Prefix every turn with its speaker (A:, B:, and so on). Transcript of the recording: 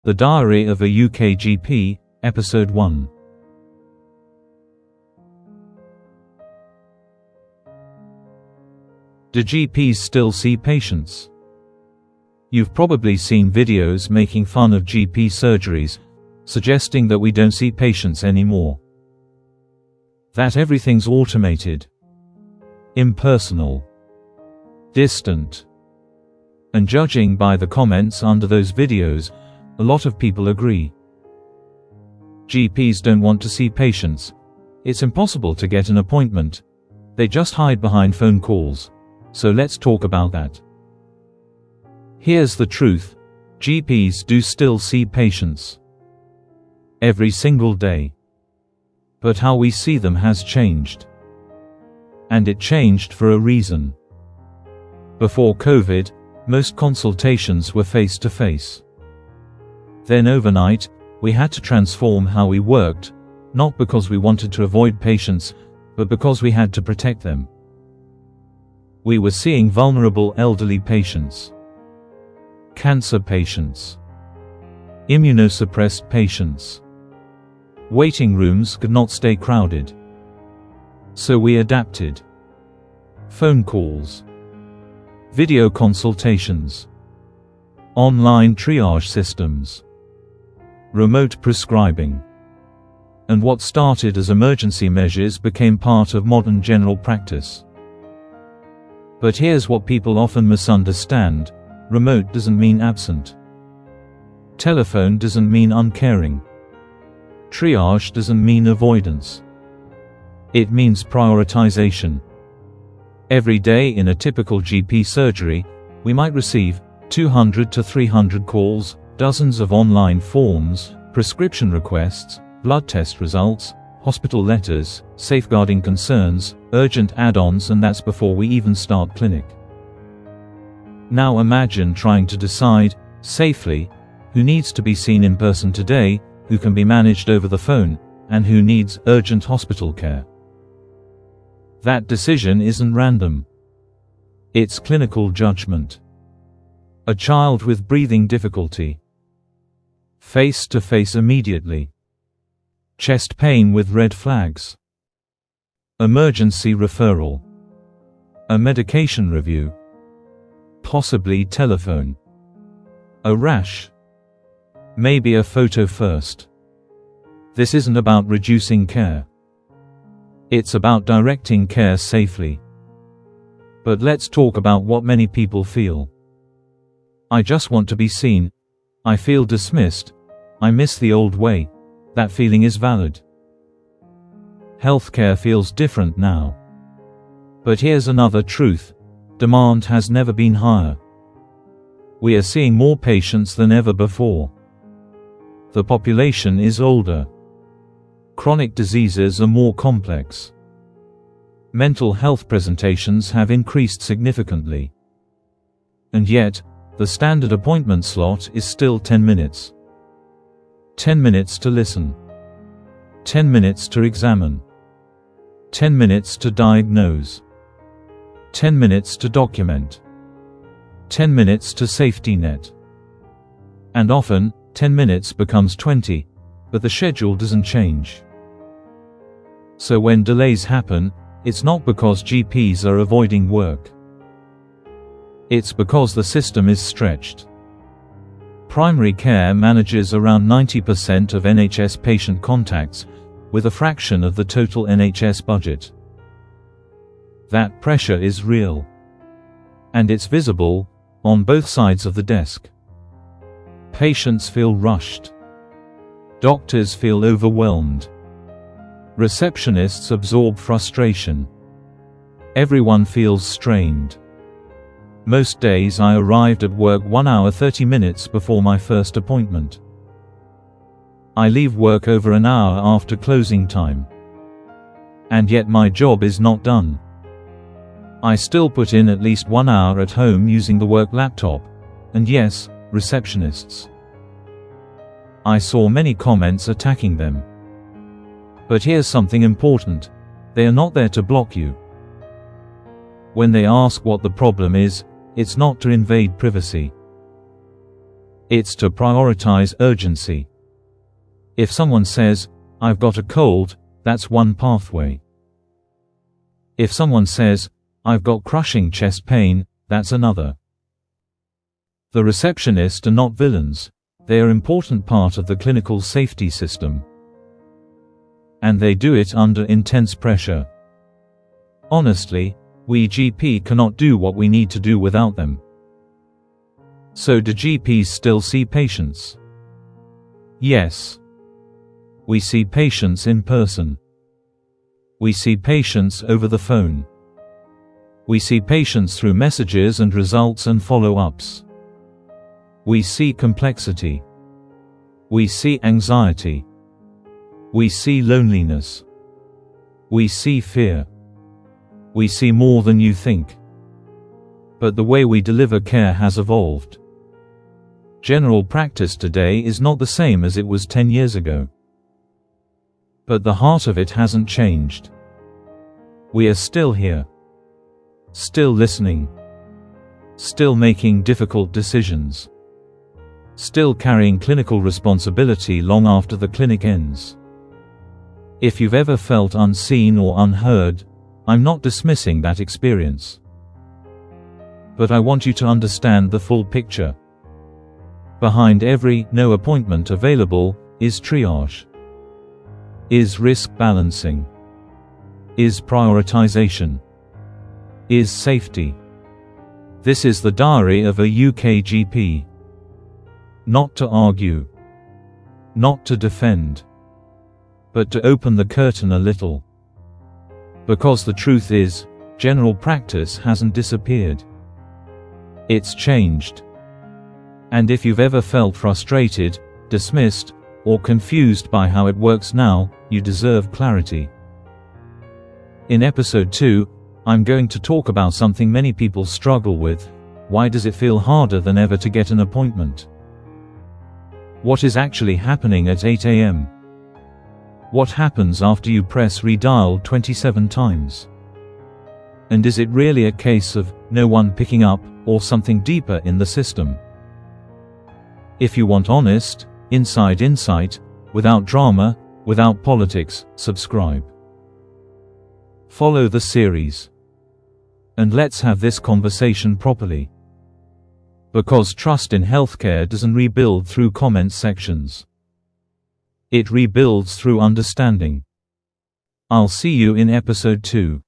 A: The Diary of a UK GP, Episode 1. Do GPs still see patients? You've probably seen videos making fun of GP surgeries, suggesting that we don't see patients anymore. That everything's automated, impersonal, distant. And judging by the comments under those videos, a lot of people agree. GPs don't want to see patients. It's impossible to get an appointment. They just hide behind phone calls. So let's talk about that. Here's the truth. GPs do still see patients. Every single day. But how we see them has changed. And it changed for a reason. Before COVID, most consultations were face-to-face. Then overnight, we had to transform how we worked, not because we wanted to avoid patients, but because we had to protect them. We were seeing vulnerable elderly patients, cancer patients, immunosuppressed patients. Waiting rooms could not stay crowded. So we adapted. Phone calls, video consultations, online triage systems, remote prescribing. And what started as emergency measures became part of modern general practice. But here's what people often misunderstand. Remote doesn't mean absent. Telephone doesn't mean uncaring. Triage doesn't mean avoidance. It means prioritization. Every day in a typical GP surgery, we might receive 200 to 300 calls, dozens of online forms, prescription requests, blood test results, hospital letters, safeguarding concerns, urgent add-ons, and that's before we even start clinic. Now imagine trying to decide, safely, who needs to be seen in person today, who can be managed over the phone, and who needs urgent hospital care. That decision isn't random. It's clinical judgment. A child with breathing difficulty. Face-to-face immediately. Chest pain with red flags. Emergency referral. A medication review. Possibly telephone. A rash. Maybe a photo first. This isn't about reducing care. It's about directing care safely. But let's talk about what many people feel. I just want to be seen. I feel dismissed. I miss the old way. That feeling is valid. Healthcare feels different now. But here's another truth. Demand has never been higher. We are seeing more patients than ever before. The population is older. Chronic diseases are more complex. Mental health presentations have increased significantly. And yet, the standard appointment slot is still 10 minutes. 10 minutes to listen. 10 minutes to examine. 10 minutes to diagnose. 10 minutes to document. 10 minutes to safety net. And often, 10 minutes becomes 20, but the schedule doesn't change. So when delays happen, it's not because GPs are avoiding work. It's because the system is stretched. Primary care manages around 90% of NHS patient contacts, with a fraction of the total NHS budget. That pressure is real. And it's visible, on both sides of the desk. Patients feel rushed. Doctors feel overwhelmed. Receptionists absorb frustration. Everyone feels strained. Most days I arrived at work 1 hour 30 minutes before my first appointment. I leave work over an hour after closing time. And yet my job is not done. I still put in at least 1 hour at home using the work laptop. And yes, receptionists. I saw many comments attacking them. But here's something important. They are not there to block you. When they ask what the problem is, it's not to invade privacy. It's to prioritize urgency. If someone says, "I've got a cold," that's one pathway. If someone says, "I've got crushing chest pain," that's another. The receptionists are not villains. They are an important part of the clinical safety system. And they do it under intense pressure. Honestly, we GP cannot do what we need to do without them. So do GPs still see patients? Yes. We see patients in person. We see patients over the phone. We see patients through messages and results and follow-ups. We see complexity. We see anxiety. We see loneliness. We see fear. We see more than you think. But the way we deliver care has evolved. General practice today is not the same as it was 10 years ago. But the heart of it hasn't changed. We are still here. Still listening. Still making difficult decisions. Still carrying clinical responsibility long after the clinic ends. If you've ever felt unseen or unheard, I'm not dismissing that experience. But I want you to understand the full picture. Behind every "no appointment available" is triage. Is risk balancing. Is prioritization. Is safety. This is the diary of a UK GP. Not to argue. Not to defend. But to open the curtain a little. Because the truth is, general practice hasn't disappeared. It's changed. And if you've ever felt frustrated, dismissed, or confused by how it works now, you deserve clarity. In episode 2, I'm going to talk about something many people struggle with. Why does it feel harder than ever to get an appointment? What is actually happening at 8 a.m.? What happens after you press redial 27 times? And is it really a case of no one picking up, or something deeper in the system? If you want honest, inside insight, without drama, without politics, subscribe. Follow the series. And let's have this conversation properly. Because trust in healthcare doesn't rebuild through comment sections. It rebuilds through understanding. I'll see you in episode 2.